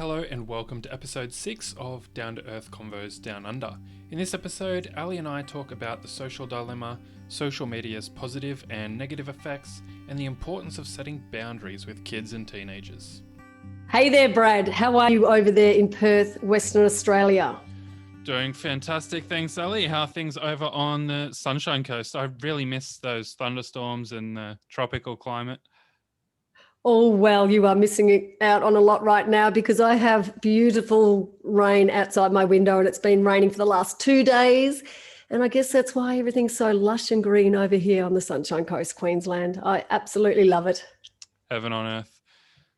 Hello and welcome to episode 6 of Down to Earth Convos Down Under. In this episode, Ali and I talk about the social dilemma, social media's positive and negative effects, and the importance of setting boundaries with kids and teenagers. Hey there, Brad. How are you over there in Perth, Western Australia? Doing fantastic, thanks, Ali. How are things over on the Sunshine Coast? I really miss those thunderstorms and the tropical climate. Oh, well, you are missing out on a lot right now because I have beautiful rain outside my window and it's been raining for the last 2 days. And I guess that's why everything's so lush and green over here on the Sunshine Coast, Queensland. I absolutely love it. Heaven on earth.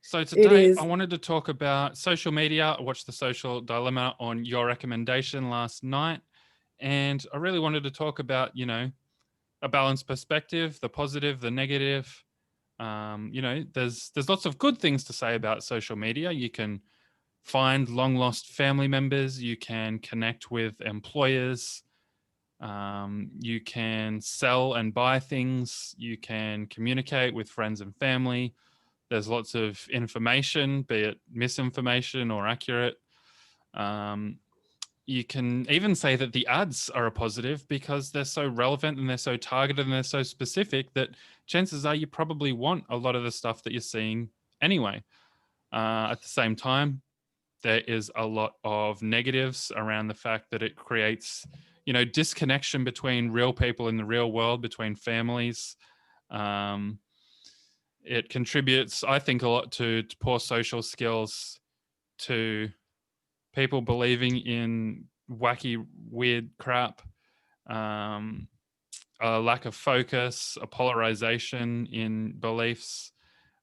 So today It is. I wanted to talk about social media. I watched The Social Dilemma on your recommendation last night. And I really wanted to talk about, a balanced perspective, the positive, the negative. There's lots of good things to say about social media. You can find long lost family members. You can connect with employers. You can sell and buy things. You can communicate with friends and family. There's lots of information, be it misinformation or accurate. You can even say that the ads are a positive because they're so relevant and they're so targeted and they're so specific that chances are you probably want a lot of the stuff that you're seeing anyway. At the same time, there is a lot of negatives around the fact that it creates, disconnection between real people in the real world, between families. It contributes, I think, a lot to poor social skills, to people believing in wacky, weird crap, a lack of focus, a polarization in beliefs,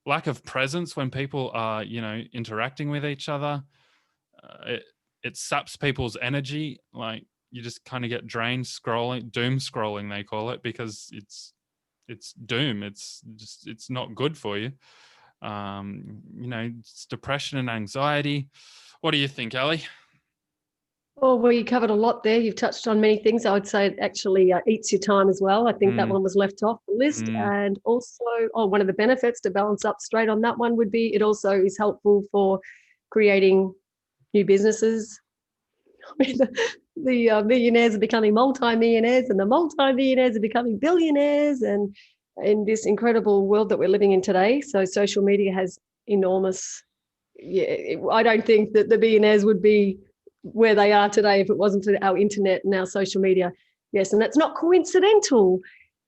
lack of presence when people are, interacting with each other. It saps people's energy. Like you just kind of get drained scrolling, doom scrolling, they call it, because it's doom. It's not good for you. It's depression and anxiety. What do you think, Ali? Oh, well, you covered a lot there. You've touched on many things. I would say it actually eats your time as well. I think that one was left off the list. And also, one of the benefits to balance up straight on that one would be it also is helpful for creating new businesses. I mean, the millionaires are becoming multi-millionaires and the multi-millionaires are becoming billionaires, and in this incredible world that we're living in today. So social media has enormous, I don't think that the billionaires would be where they are today if it wasn't for our internet and our social media. Yes, and that's not coincidental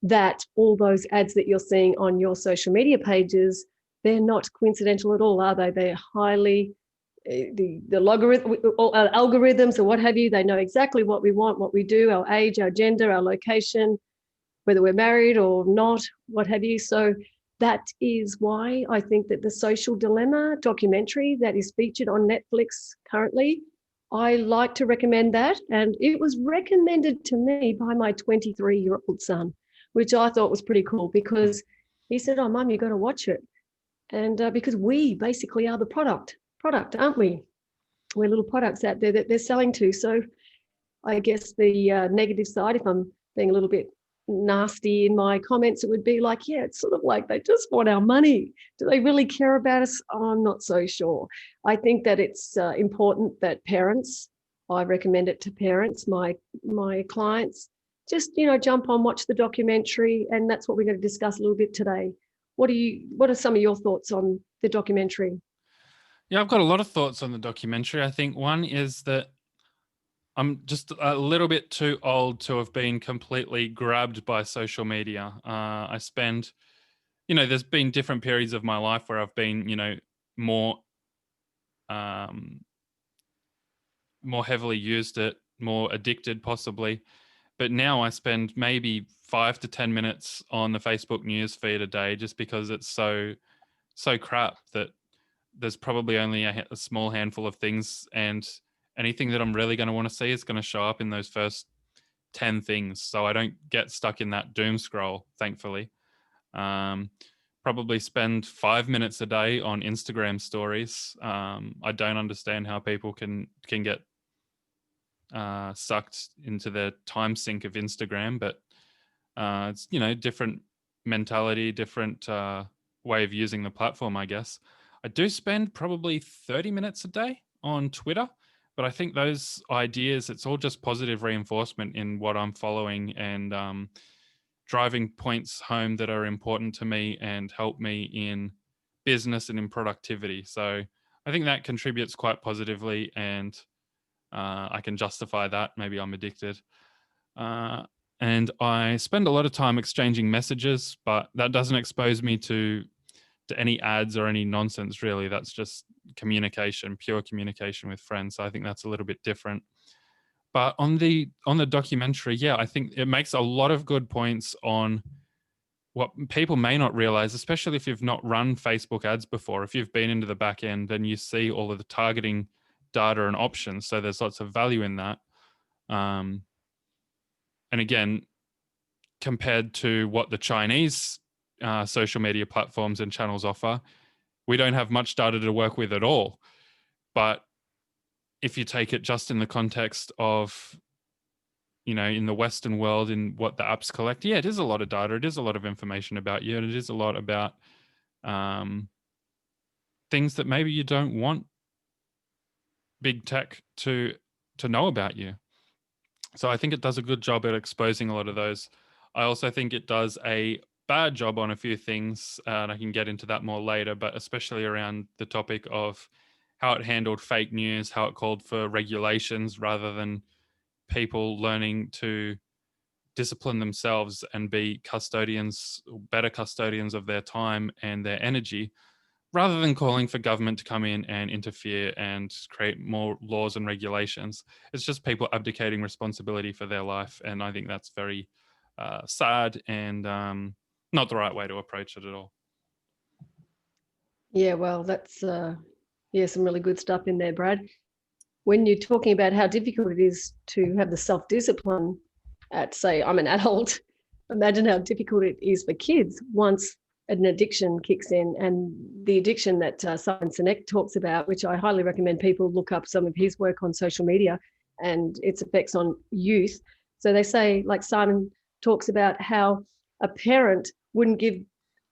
that all those ads that you're seeing on your social media pages, they're not coincidental at all, are they? They're highly, the logarithm, algorithms or what have you, they know exactly what we want, what we do, our age, our gender, our location, whether we're married or not, what have you. So that is why I think that the Social Dilemma documentary that is featured on Netflix currently, I like to recommend that. And it was recommended to me by my 23-year-old son, which I thought was pretty cool because he said, "Oh, Mum, you got to watch it." And because we basically are the product, aren't we? We're little products out there that they're selling to. So I guess the negative side, if I'm being a little bit nasty in my comments, it would be like, yeah, it's sort of like they just want our money. Do they really care about us? I'm not so sure. I think that it's important that parents, I recommend it to parents, my clients, just jump on, watch the documentary, and that's what we're going to discuss a little bit today. What are some of your thoughts on the documentary? Yeah, I've got a lot of thoughts on the documentary. I think one is that I'm just a little bit too old to have been completely grabbed by social media. I spend, there's been different periods of my life where I've been, more heavily used it, more addicted possibly. But now I spend maybe 5 to 10 minutes on the Facebook news feed a day just because it's so crap that there's probably only a small handful of things, and anything that I'm really going to want to see is going to show up in those first 10 things. So I don't get stuck in that doom scroll, thankfully. Probably spend 5 minutes a day on Instagram stories. I don't understand how people can get sucked into the time sink of Instagram, but it's, different mentality, different way of using the platform, I guess. I do spend probably 30 minutes a day on Twitter, but I think those ideas, it's all just positive reinforcement in what I'm following, and driving points home that are important to me and help me in business and in productivity. So I think that contributes quite positively, and I can justify that. Maybe I'm addicted. And I spend a lot of time exchanging messages, but that doesn't expose me to any ads or any nonsense, really. That's just communication, pure communication with friends. So I think that's a little bit different. But on the documentary, yeah, I think it makes a lot of good points on what people may not realize, especially if you've not run Facebook ads before. If you've been into the back end, then you see all of the targeting data and options. So there's lots of value in that. And again, compared to what the Chinese social media platforms and channels offer, we don't have much data to work with at all. But if you take it just in the context of, in the Western world, in what the apps collect, yeah, it is a lot of data. It is a lot of information about you. And it is a lot about things that maybe you don't want big tech to know about you. So I think it does a good job at exposing a lot of those. I also think it does a bad job on a few things, and I can get into that more later, but especially around the topic of how it handled fake news, how it called for regulations rather than people learning to discipline themselves and be better custodians of their time and their energy, rather than calling for government to come in and interfere and create more laws and regulations. It's just people abdicating responsibility for their life. And I think that's very sad and not the right way to approach it at all. Yeah, well, that's some really good stuff in there, Brad. When you're talking about how difficult it is to have the self-discipline at, say, I'm an adult, imagine how difficult it is for kids once an addiction kicks in. And the addiction that Simon Sinek talks about, which I highly recommend people look up some of his work on social media and its effects on youth. So they say, like Simon talks about how a parent wouldn't give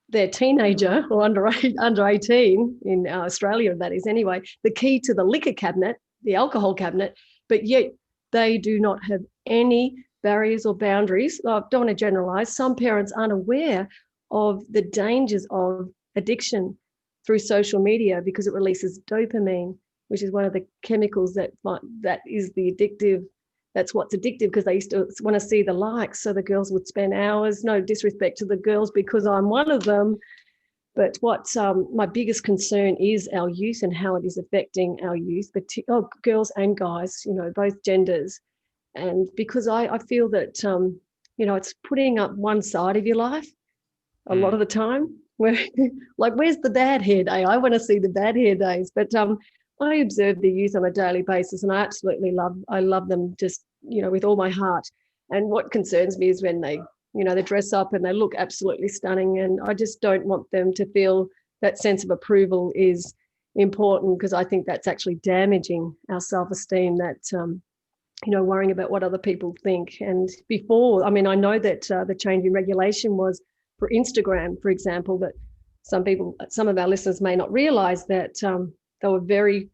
their teenager or under 18 in Australia, that is anyway, the key to the liquor cabinet, the alcohol cabinet, but yet they do not have any barriers or boundaries. I don't want to generalize. Some parents aren't aware of the dangers of addiction through social media because it releases dopamine, which is one of the chemicals that is the addictive. That's what's addictive, because they used to want to see the likes. So the girls would spend hours, no disrespect to the girls because I'm one of them. But what my biggest concern is our youth and how it is affecting our youth, girls and guys, both genders. And because I feel that, it's putting up one side of your life a lot of the time, where like, where's the bad hair day? I want to see the bad hair days. But I observe the youth on a daily basis, and I absolutely love them just, with all my heart. And what concerns me is when they dress up and they look absolutely stunning. And I just don't want them to feel that sense of approval is important, because I think that's actually damaging our self-esteem, that, worrying about what other people think. And before, I know that the change in regulation was for Instagram, for example, that some of our listeners may not realize that they were very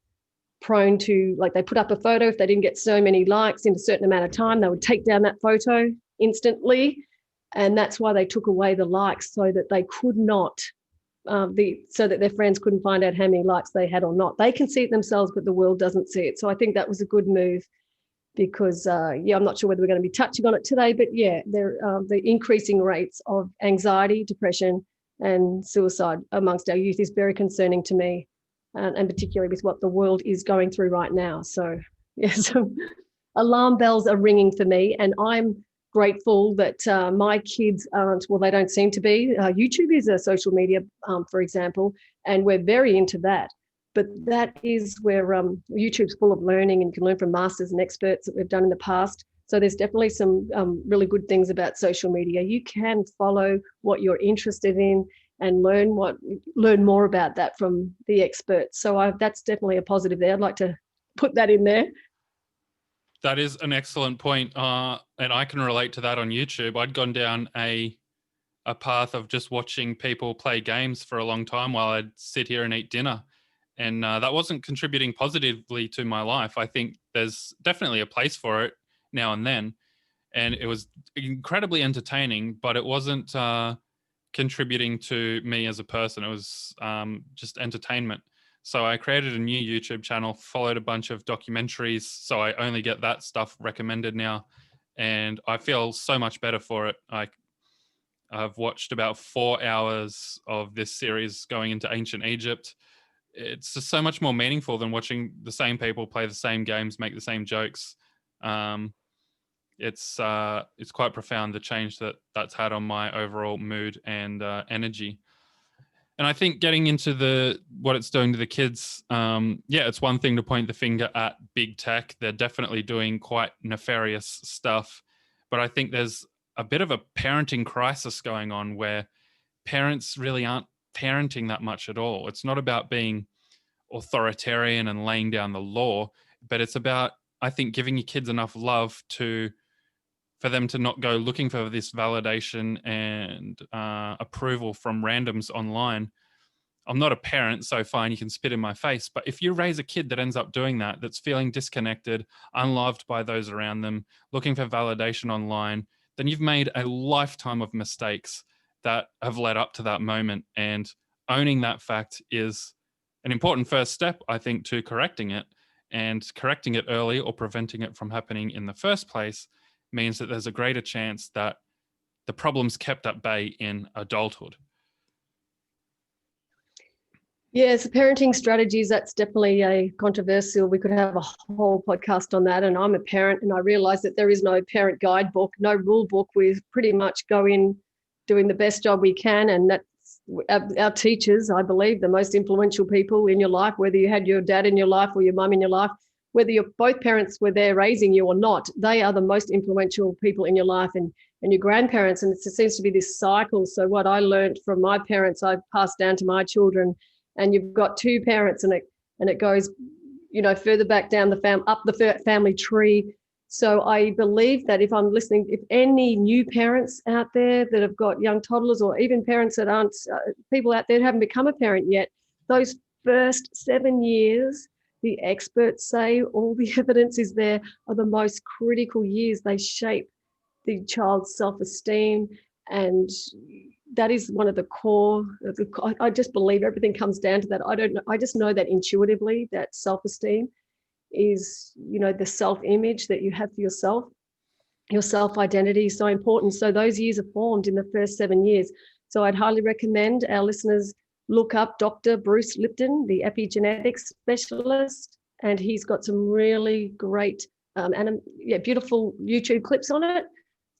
prone to, like, they put up a photo. If they didn't get so many likes in a certain amount of time, they would take down that photo instantly. And that's why they took away the likes, so that they could not, so that their friends couldn't find out how many likes they had or not. They can see it themselves, but the world doesn't see it. So I think that was a good move, because, I'm not sure whether we're going to be touching on it today, but yeah, the increasing rates of anxiety, depression, and suicide amongst our youth is very concerning to me, and particularly with what the world is going through right now. So yes, alarm bells are ringing for me, and I'm grateful that my kids aren't, well, they don't seem to be. YouTube is a social media, for example, and we're very into that. But that is where YouTube's full of learning, and you can learn from masters and experts that we've done in the past. So there's definitely some really good things about social media. You can follow what you're interested in and learn more about that from the experts. So that's definitely a positive there. I'd like to put that in there. That is an excellent point. And I can relate to that on YouTube. I'd gone down a a path of just watching people play games for a long time while I'd sit here and eat dinner. And that wasn't contributing positively to my life. I think there's definitely a place for it now and then. And it was incredibly entertaining, but it wasn't contributing to me as a person. It was just entertainment. So I created a new YouTube channel, followed a bunch of documentaries. So I only get that stuff recommended now. And I feel so much better for it. I've watched about 4 hours of this series going into ancient Egypt. It's just so much more meaningful than watching the same people play the same games, make the same jokes. It's quite profound, the change that's had on my overall mood and energy. And I think getting into what it's doing to the kids, it's one thing to point the finger at big tech. They're definitely doing quite nefarious stuff. But I think there's a bit of a parenting crisis going on where parents really aren't parenting that much at all. It's not about being authoritarian and laying down the law, but it's about, I think, giving your kids enough love for them to not go looking for this validation and approval from randoms online. I'm not a parent, so fine, you can spit in my face. But if you raise a kid that ends up doing that, that's feeling disconnected, unloved by those around them, looking for validation online, then you've made a lifetime of mistakes that have led up to that moment. And owning that fact is an important first step, I think, to correcting it. And correcting it early or preventing it from happening in the first place means that there's a greater chance that the problem's kept at bay in adulthood. Yes, parenting strategies, that's definitely a controversial. We could have a whole podcast on that. And I'm a parent, and I realize that there is no parent guidebook, no rule book. We pretty much go in doing the best job we can. And that's our teachers, I believe, the most influential people in your life, whether you had your dad in your life or your mum in your life, whether both parents were there raising you or not, they are the most influential people in your life, and your grandparents. And it seems to be this cycle. So what I learned from my parents, I passed down to my children. And you've got two parents, and it goes, further back down up the family tree. So I believe that if I'm listening, if any new parents out there that have got young toddlers, or even parents that aren't, people out there who haven't become a parent yet, those first 7 years, the experts say, all the evidence is there, are the most critical years. They shape the child's self-esteem, and that is one of the core. I just believe everything comes down to that. I don't know. I just know that intuitively, that self-esteem is, the self-image that you have for yourself. Your self-identity is so important. So those years are formed in the first 7 years. So I'd highly recommend our listeners look up Dr. Bruce Lipton, the epigenetics specialist, and he's got some really great, beautiful YouTube clips on it.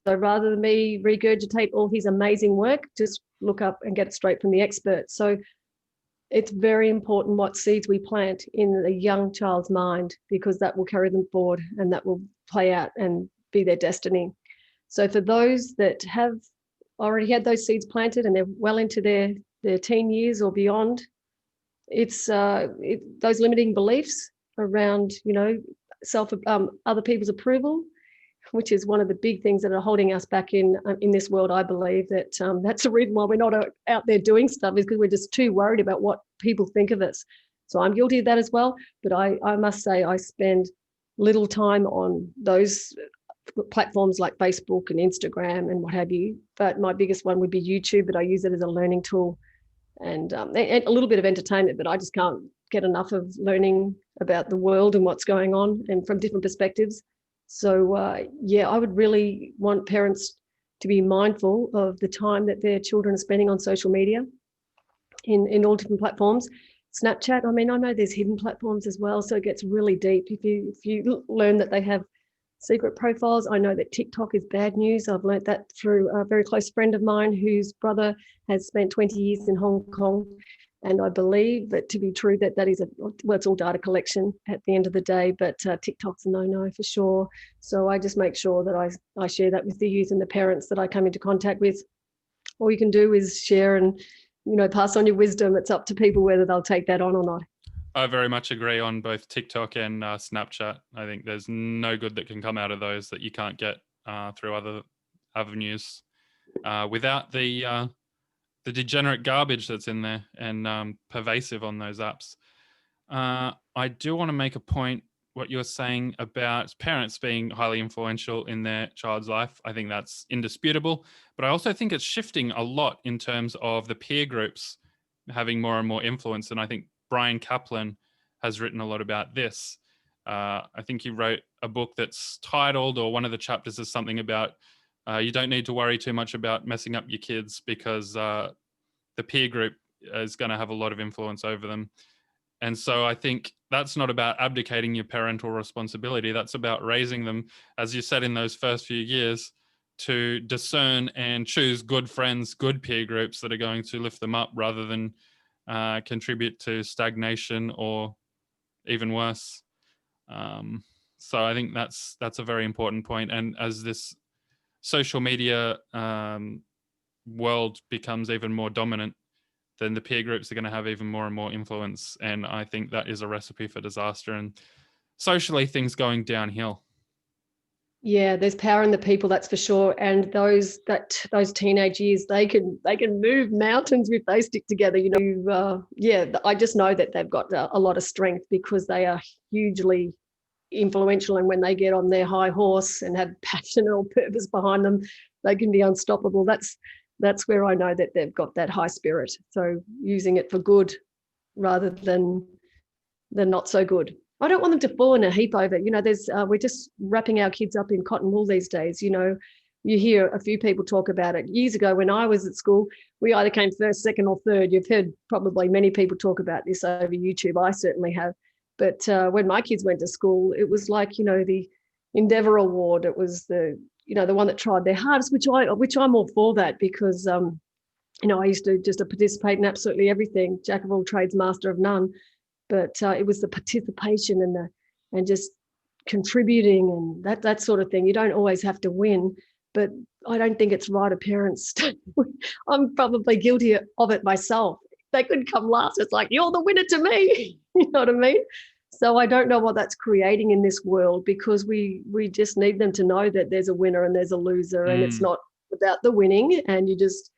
So rather than me regurgitate all his amazing work, just look up and get it straight from the expert. So it's very important what seeds we plant in a young child's mind, because that will carry them forward and that will play out and be their destiny. So for those that have already had those seeds planted and they're well into their teen years or beyond, it's those limiting beliefs around, other people's approval, which is one of the big things that are holding us back in this world. I believe that that's the reason why we're not out there doing stuff, is because we're just too worried about what people think of us. So I'm guilty of that as well. But I must say I spend little time on those platforms like Facebook and Instagram and what have you. But my biggest one would be YouTube, but I use it as a learning tool and a little bit of entertainment, but I just can't get enough of learning about the world and what's going on and from different perspectives. So, I would really want parents to be mindful of the time that their children are spending on social media in all different platforms. Snapchat, I know there's hidden platforms as well, so it gets really deep. If you learn that they have secret profiles, I know that TikTok is bad news. I've learned that through a very close friend of mine whose brother has spent 20 years in Hong Kong. And I believe that to be true, that is it's all data collection at the end of the day, but TikTok's a no-no for sure. So I just make sure that I share that with the youth and the parents that I come into contact with. All you can do is share and, pass on your wisdom. It's up to people whether they'll take that on or not. I very much agree on both TikTok and Snapchat. I think there's no good that can come out of those that you can't get through other avenues. without the degenerate garbage that's in there and pervasive on those apps. I do want to make a point, what you're saying about parents being highly influential in their child's life. I think that's indisputable, but I also think it's shifting a lot in terms of the peer groups having more and more influence. And I think Brian Kaplan has written a lot about this. I think he wrote a book that's titled, or one of the chapters is something about you don't need to worry too much about messing up your kids because the peer group is going to have a lot of influence over them. And so I think that's not about abdicating your parental responsibility. That's about raising them, as you said, in those first few years, to discern and choose good friends, good peer groups that are going to lift them up rather than contribute to stagnation or even worse. So I think that's a very important point. And as this social media world becomes even more dominant, then the peer groups are going to have even more and more influence. And I think that is a recipe for disaster and socially things going downhill. Yeah, there's power in the people, that's for sure. And those teenage years, they can move mountains if they stick together. I just know that they've got a lot of strength because they are hugely influential. And when they get on their high horse and have passion or purpose behind them, they can be unstoppable. That's where I know that they've got that high spirit. So using it for good rather than not so good. I don't want them to fall in a heap over. We're just wrapping our kids up in cotton wool these days. You hear a few people talk about it. Years ago, when I was at school, we either came first, second, or third. You've heard probably many people talk about this over YouTube. I certainly have. But when my kids went to school, it was like, the Endeavour Award. It was the one that tried their hardest, which I'm all for that because, I used to just participate in absolutely everything, jack of all trades, master of none. But it was the participation and just contributing and that sort of thing. You don't always have to win, but I don't think it's right of parents. I'm probably guilty of it myself. They could come last. It's like, you're the winner to me. You know what I mean? So I don't know what that's creating in this world because we just need them to know that there's a winner and there's a loser and it's not about the winning. And you just,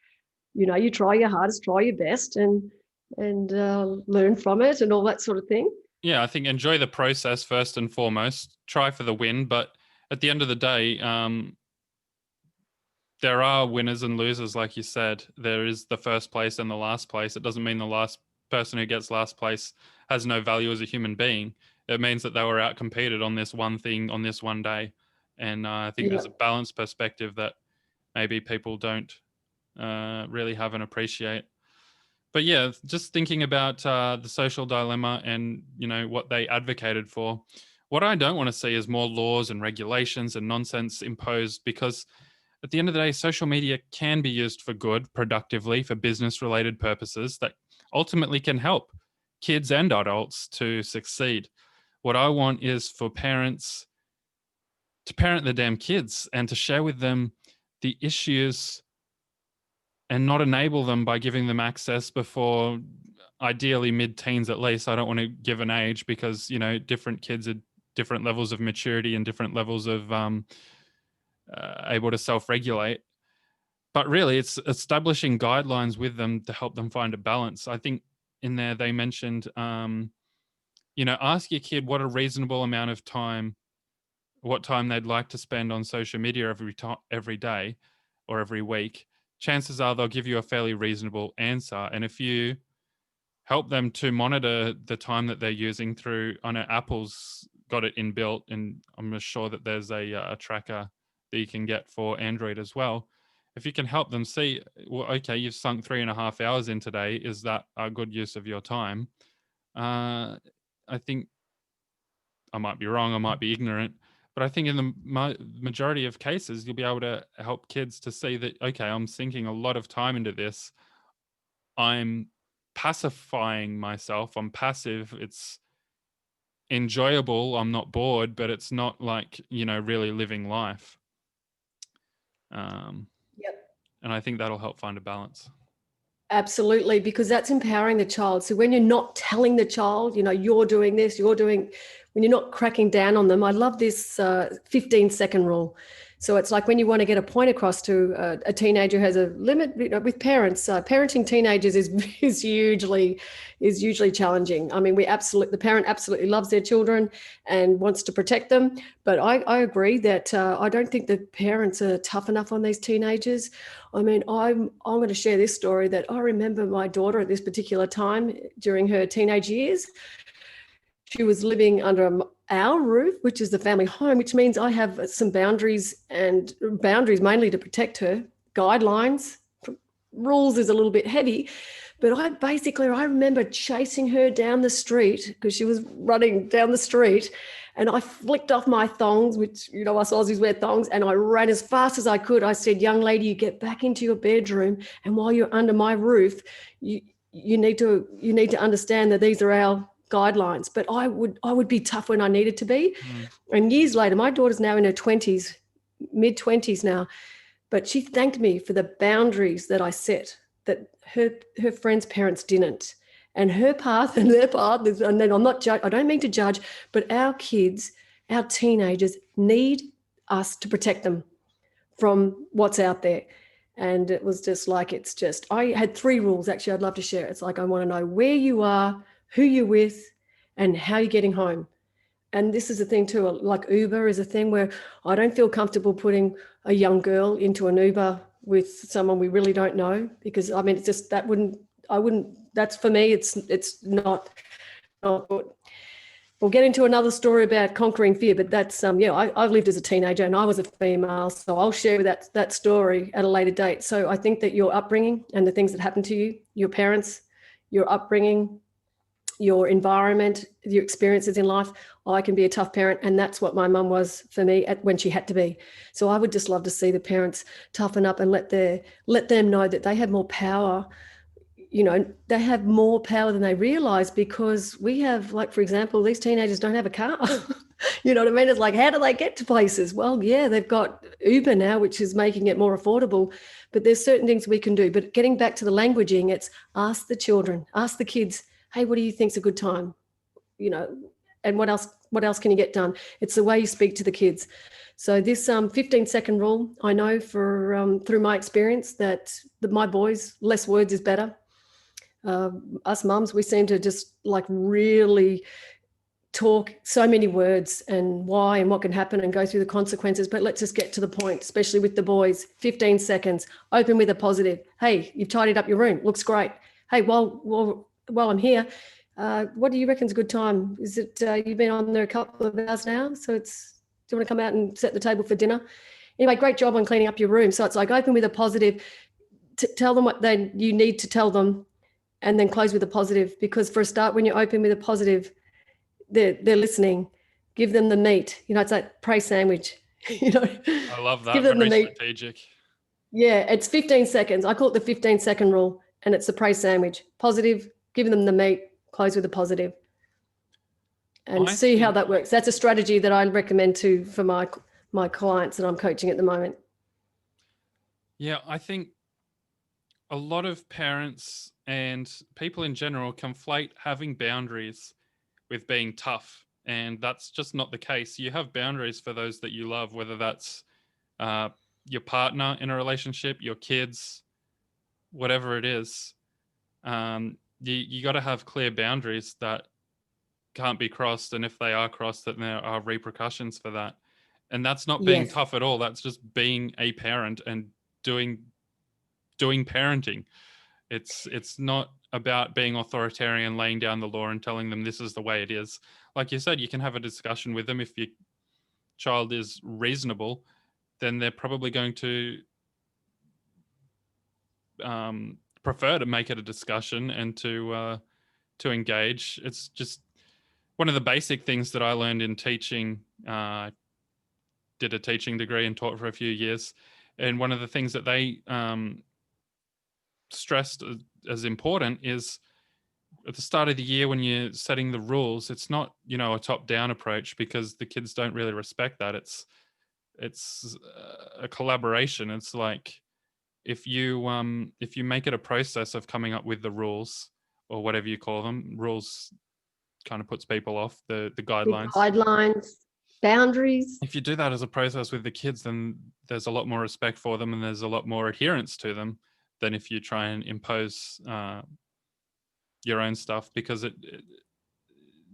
you try your hardest, try your best and learn from it and all that sort of thing. Yeah, I think enjoy the process first and foremost. Try for the win, but at the end of the day, there are winners and losers, like you said. There is the first place and the last place. It doesn't mean the last person who gets last place has no value as a human being. It means that they were outcompeted on this one thing on this one day. And I think there's a balanced perspective that maybe people don't really have and appreciate. But yeah, just thinking about the social dilemma and, what they advocated for. What I don't want to see is more laws and regulations and nonsense imposed because at the end of the day, social media can be used for good, productively, for business-related purposes that ultimately can help kids and adults to succeed. What I want is for parents to parent the damn kids and to share with them the issues and not enable them by giving them access before ideally mid-teens at least. I don't want to give an age because, different kids are different levels of maturity and different levels of able to self-regulate. But really, it's establishing guidelines with them to help them find a balance. I think in there they mentioned, ask your kid what a reasonable amount of time, what time they'd like to spend on social media every day or every week. Chances are they'll give you a fairly reasonable answer. And if you help them to monitor the time that they're using through, I know Apple's got it inbuilt, and I'm sure that there's a tracker that you can get for Android as well. If you can help them see, well, okay, you've sunk 3.5 hours in today. Is that a good use of your time? I think I might be wrong. I might be ignorant. But I think in the majority of cases, you'll be able to help kids to see that, okay, I'm sinking a lot of time into this. I'm pacifying myself. I'm passive. It's enjoyable. I'm not bored, but it's not like, really living life. And I think that'll help find a balance. Absolutely, because that's empowering the child. So when you're not telling the child, you're doing this, when you're not cracking down on them. I love this 15-second rule. So it's like when you want to get a point across to a teenager who has a limit, with parents, parenting teenagers is usually challenging. I mean, the parent absolutely loves their children and wants to protect them. But I agree that I don't think the parents are tough enough on these teenagers. I mean, I'm going to share this story that I remember my daughter at this particular time during her teenage years. She was living under our roof, which is the family home, which means I have some boundaries, and boundaries mainly to protect her. Guidelines, rules is a little bit heavy, but I remember chasing her down the street because she was running down the street, and I flicked off my thongs, which, us Aussies wear thongs, and I ran as fast as I could. I said, "Young lady, you get back into your bedroom, and while you're under my roof, you need to understand that these are our guidelines." But I would be tough when I needed to be. And years later, my daughter's now in her 20s, mid-20s now, but she thanked me for the boundaries that I set, that her friends' parents didn't. And her path and their path, and then I don't mean to judge, but our kids, our teenagers need us to protect them from what's out there. And it was just like, I had 3 rules, actually, I'd love to share. It's like, I want to know where you are, who you're with, and how you're getting home. And this is the thing too, like Uber is a thing where I don't feel comfortable putting a young girl into an Uber with someone we really don't know, because I mean, it's just, that's for me, it's not good. We'll get into another story about conquering fear, but that's, I've lived as a teenager and I was a female, so I'll share that story at a later date. So I think that your upbringing and the things that happened to you, your parents, your upbringing, your environment, your experiences in life, I can be a tough parent. And that's what my mum was for me when she had to be. So I would just love to see the parents toughen up and let them know that they have more power. They have more power than they realize, because we have, like, for example, these teenagers don't have a car. You know what I mean? It's like, how do they get to places? Well, yeah, they've got Uber now, which is making it more affordable, but there's certain things we can do. But getting back to the languaging, it's ask the children, ask the kids, hey, what do you think's a good time? And what else can you get done? It's the way you speak to the kids. So this 15-second rule, I know through my experience that my boys, less words is better. Us mums, we seem to just like really talk so many words and why and what can happen and go through the consequences. But let's just get to the point, especially with the boys. 15 seconds, open with a positive. Hey, you've tidied up your room, looks great. Hey, while I'm here, what do you reckon's a good time? Is it, you've been on there a couple of hours now, so do you want to come out and set the table for dinner? Anyway, great job on cleaning up your room. So it's like, open with a positive, tell them what you need to tell them, and then close with a positive. Because for a start, when you open with a positive, they're listening. Give them the meat. It's like pray sandwich. I love that. Give them Very the meat. strategic. Yeah, it's 15 seconds. I call it the 15-second rule, and it's the pray sandwich. Positive, give them the meat, close with a positive, and see how that works. That's a strategy that I recommend for my clients that I'm coaching at the moment. Yeah, I think a lot of parents and people in general conflate having boundaries with being tough, and that's just not the case. You have boundaries for those that you love, whether that's your partner in a relationship, your kids, whatever it is. You got to have clear boundaries that can't be crossed, and if they are crossed, that there are repercussions for that. And that's not being tough at all. That's just being a parent and doing parenting. It's not about being authoritarian, laying down the law and telling them this is the way it is. Like you said, you can have a discussion with them. If your child is reasonable, then they're probably going to prefer to make it a discussion and to engage. It's just one of the basic things that I learned in teaching. Did a teaching degree and taught for a few years, and one of the things that they stressed as important is at the start of the year when you're setting the rules, it's not a top-down approach, because the kids don't really respect that. It's a collaboration. It's like if you make it a process of coming up with the rules, or whatever you call them, rules kind of puts people off, the guidelines. The guidelines. boundaries. If you do that as a process with the kids, then there's a lot more respect for them and there's a lot more adherence to them than if you try and impose your own stuff, because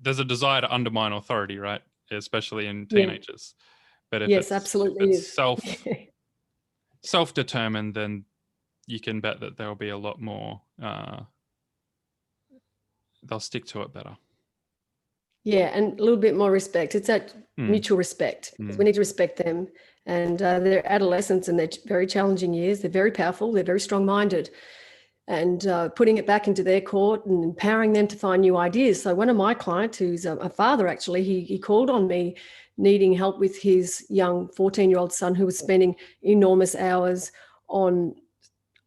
there's a desire to undermine authority, right? Especially in teenagers. But if Yes, absolutely it's self-determined, then you can bet that there'll be a lot more, they'll stick to it better. Yeah, and a little bit more respect. It's that mutual respect, because we need to respect them. And they're adolescents and they're very challenging years. They're very powerful. They're very strong-minded. And putting it back into their court and empowering them to find new ideas. So one of my clients, who's a father actually, he called on me needing help with his young 14-year-old son who was spending enormous hours on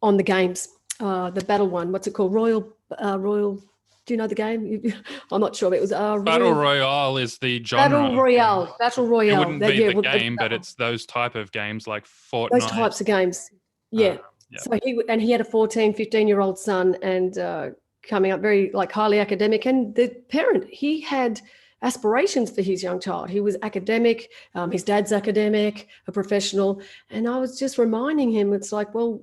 the games, the battle one. What's it called? Royal. Do you know the game? I'm not sure. But it was Battle Royale is the genre. Battle Royale. It wouldn't be the game, but it's those type of games like Fortnite. Those types of games. Yeah. So he had a 14, 15-year-old son, and coming up very highly academic. And the parent, he had aspirations for his young child. He was academic. His dad's academic, a professional. And I was just reminding him, it's like, well,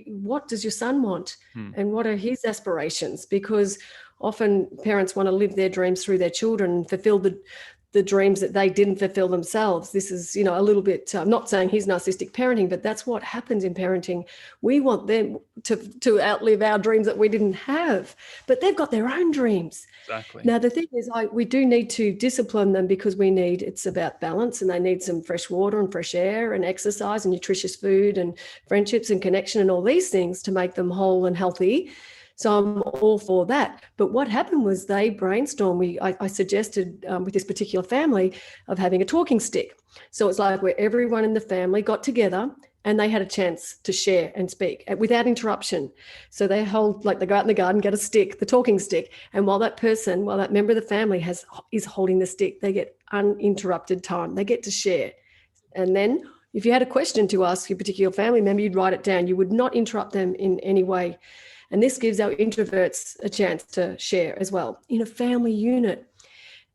what does your son want? And what are his aspirations? Because often parents want to live their dreams through their children and fulfill the dreams that they didn't fulfill themselves. This is, a little bit, I'm not saying he's narcissistic parenting, but that's what happens in parenting. We want them to outlive our dreams that we didn't have, but they've got their own dreams. Exactly. Now, the thing is, we do need to discipline them, because it's about balance, and they need some fresh water and fresh air and exercise and nutritious food and friendships and connection and all these things to make them whole and healthy. So I'm all for that. But what happened was they brainstormed. I suggested with this particular family of having a talking stick. So it's like where everyone in the family got together and they had a chance to share and speak without interruption. So they go out in the garden, get a stick, the talking stick. And while that member of the family is holding the stick, they get uninterrupted time. They get to share. And then if you had a question to ask your particular family member, you'd write it down. You would not interrupt them in any way. And this gives our introverts a chance to share as well in a family unit.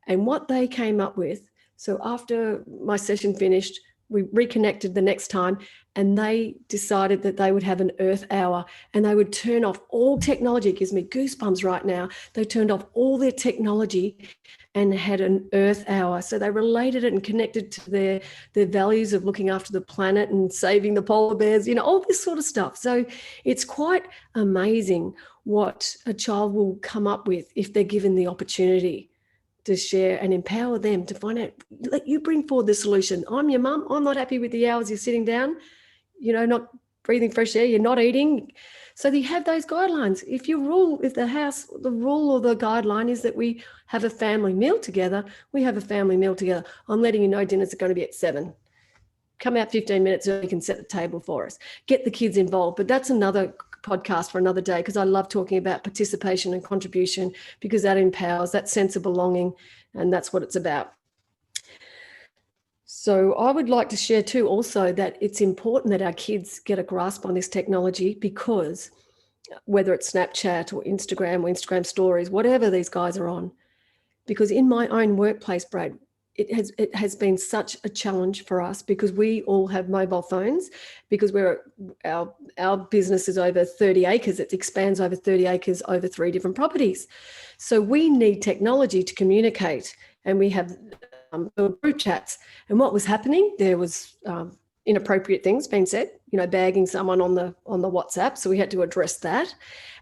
And what they came up with, so after my session finished, we reconnected the next time, and they decided that they would have an Earth hour, and they would turn off all technology. It gives me goosebumps right now. They turned off all their technology and had an Earth hour. So they related it and connected to their values of looking after the planet and saving the polar bears, all this sort of stuff. So it's quite amazing what a child will come up with if they're given the opportunity to share and empower them to find out, let you bring forward the solution. I'm your mum. I'm not happy with the hours you're sitting down, not breathing fresh air, you're not eating. So you have those guidelines. If the rule or the guideline is that we have a family meal together, we have a family meal together. I'm letting you know dinner's going to be at 7. Come out 15 minutes early, you can set the table for us. Get the kids involved. But that's another podcast for another day, because I love talking about participation and contribution, because that empowers that sense of belonging, and that's what it's about. So I would like to share too also that it's important that our kids get a grasp on this technology, because whether it's Snapchat or Instagram stories, whatever these guys are on, because in my own workplace, Brad, it has been such a challenge for us, because we all have mobile phones, because our business is over 30 acres. It expands over 30 acres over 3 different properties. So we need technology to communicate, and we have group chats. And what was happening, there was inappropriate things being said, bagging someone on the WhatsApp. So we had to address that.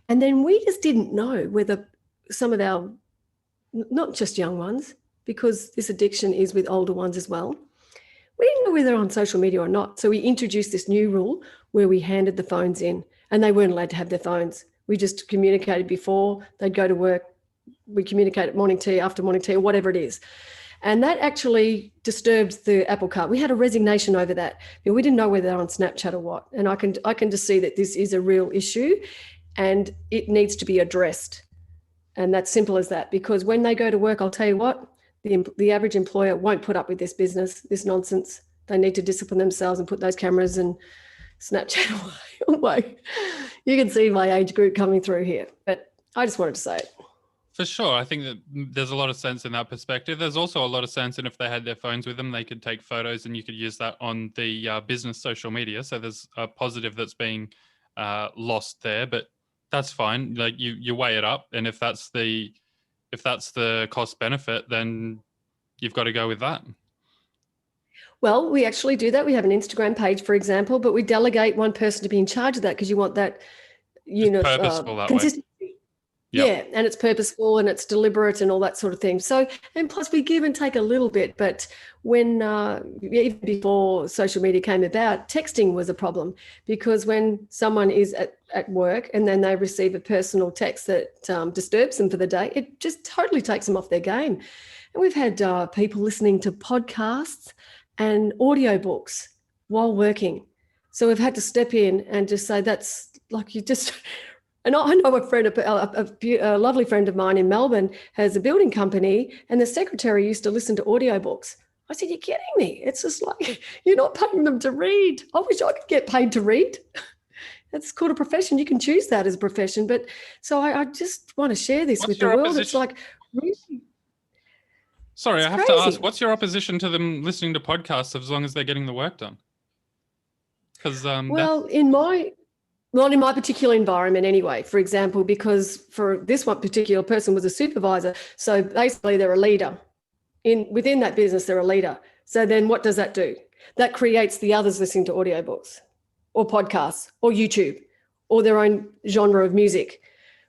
And then we just didn't know whether some of our, not just young ones, because this addiction is with older ones as well, we didn't know whether they're on social media or not. So we introduced this new rule where we handed the phones in, and they weren't allowed to have their phones. We just communicated before they'd go to work. We communicate at morning tea, after morning tea, or whatever it is. And that actually disturbed the apple cart. We had a resignation over that. We didn't know whether they're on Snapchat or what. And I can just see that this is a real issue, and it needs to be addressed. And that's simple as that, because when they go to work, I'll tell you what, the average employer won't put up with this business, this nonsense. They need to discipline themselves and put those cameras and Snapchat away. You can see my age group coming through here, but I just wanted to say it. For sure. I think that there's a lot of sense in that perspective. There's also a lot of sense in if they had their phones with them, they could take photos and you could use that on the business social media. So there's a positive that's being lost there, but that's fine. Like you weigh it up, and if that's the cost benefit, then you've got to go with that. Well, we actually do that. We have an Instagram page, for example, but we delegate one person to be in charge of that because you want that, Purposeful that way. consistency. Yep. Yeah, and it's purposeful and it's deliberate and all that sort of thing. So, and plus we give and take a little bit, but when, even before social media came about, texting was a problem because when someone is at work and then they receive a personal text that disturbs them for the day, it just totally takes them off their game. And we've had people listening to podcasts and audiobooks while working. So we've had to step in and just say, that's like, you just... And I know a lovely friend of mine in Melbourne has a building company, and the secretary used to listen to audiobooks. I said, you're kidding me. It's just like, you're not paying them to read. I wish I could get paid to read. That's called a profession. You can choose that as a profession. But so I just want to share this with the world. It's like, really. Sorry, I have to ask, what's your opposition to them listening to podcasts as long as they're getting the work done? Because in my particular environment anyway, for example, because for this one particular person was a supervisor. So basically they're a leader. Within that business, they're a leader. So then what does that do? That creates the others listening to audiobooks or podcasts or YouTube or their own genre of music,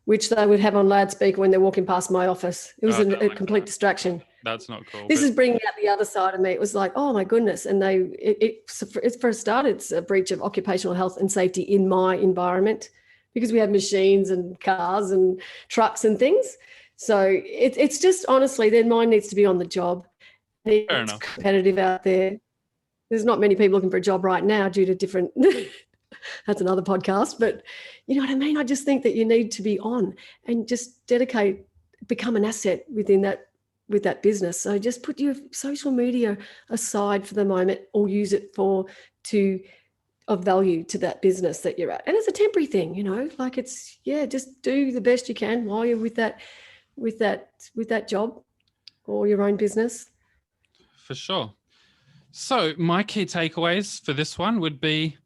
which they would have on loudspeaker when they're walking past my office. It was a complete distraction. That's not cool. This is bringing out the other side of me. It was like, oh my goodness. And for a start, it's a breach of occupational health and safety in my environment because we have machines and cars and trucks and things. So it's just, honestly, their mind needs to be on the job. It's competitive out there. There's not many people looking for a job right now due to different, that's another podcast, but you know what I mean? I just think that you need to be on and just become an asset with that business. So just put your social media aside for the moment or use it of value to that business that you're at. And it's a temporary thing, like just do the best you can while you're with that job or your own business. For sure. So my key takeaways for this one would be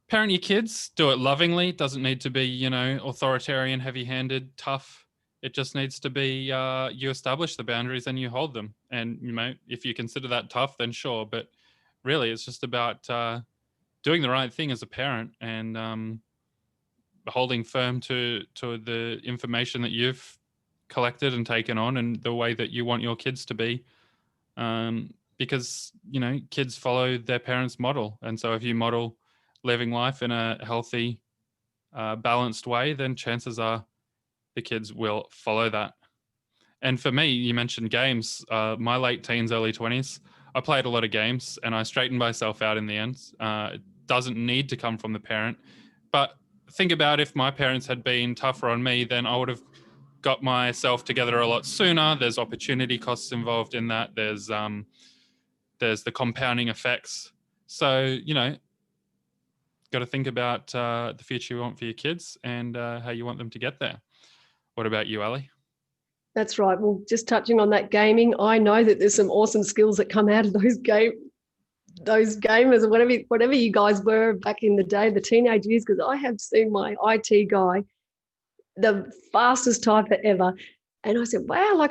parent your kids, do it lovingly. Doesn't need to be, authoritarian, heavy-handed, tough. It just needs to be you establish the boundaries and you hold them. And, if you consider that tough, then sure. But really, it's just about doing the right thing as a parent and holding firm to the information that you've collected and taken on and the way that you want your kids to be. Because, kids follow their parents' model. And so if you model living life in a healthy, balanced way, then chances are the kids will follow that. And for me, you mentioned games. My late teens, early 20s, I played a lot of games and I straightened myself out in the end. It doesn't need to come from the parent. But think about if my parents had been tougher on me, then I would have got myself together a lot sooner. There's opportunity costs involved in that. There's the compounding effects. So, got to think about the future you want for your kids and how you want them to get there. What about you, Ali? That's right. Well, just touching on that gaming, I know that there's some awesome skills that come out of those gamers, or whatever you guys were back in the day, the teenage years, because I have seen my IT guy, the fastest typer ever. And I said, wow,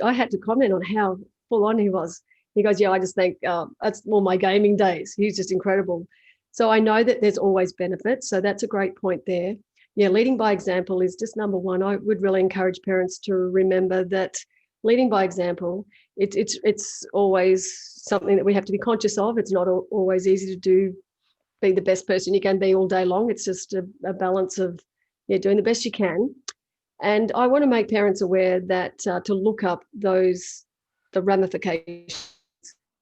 I had to comment on how full on he was. He goes, yeah, I just think that's all my gaming days. He's just incredible. So I know that there's always benefits. So that's a great point there. Yeah, leading by example is just number one. I would really encourage parents to remember that leading by example, it's always something that we have to be conscious of. It's not always easy to be the best person you can be all day long. It's just a balance of doing the best you can. And I want to make parents aware that to look up the ramifications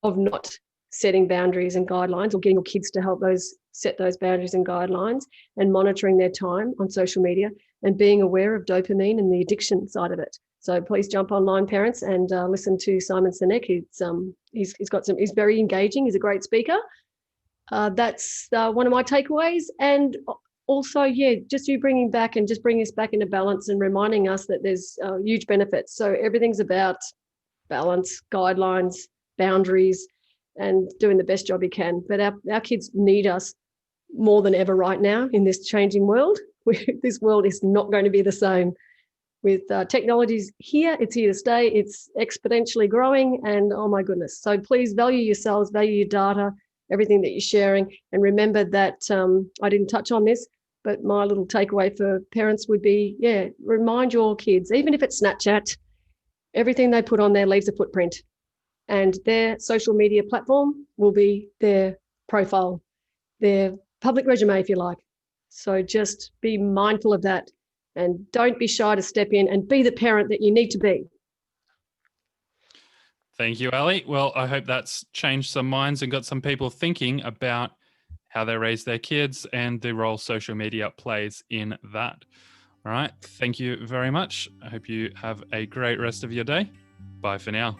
of not setting boundaries and guidelines or getting your kids to help set those boundaries and guidelines and monitoring their time on social media and being aware of dopamine and the addiction side of it. So please jump online, parents, and listen to Simon Sinek. He's very engaging. He's a great speaker. That's one of my takeaways. And also, yeah, just you bringing back and just bringing us back into balance and reminding us that there's huge benefits. So everything's about balance, guidelines, boundaries, and doing the best job you can. But our kids need us more than ever right now in this changing world. This world is not going to be the same. With technologies here, it's here to stay. It's exponentially growing, and oh my goodness. So please value yourselves, value your data, everything that you're sharing. And remember that I didn't touch on this, but my little takeaway for parents would be, yeah, remind your kids, even if it's Snapchat, everything they put on there leaves a footprint. And their social media platform will be their profile, their public resume, if you like. So just be mindful of that. And don't be shy to step in and be the parent that you need to be. Thank you, Ali. Well, I hope that's changed some minds and got some people thinking about how they raise their kids and the role social media plays in that. All right. Thank you very much. I hope you have a great rest of your day. Bye for now.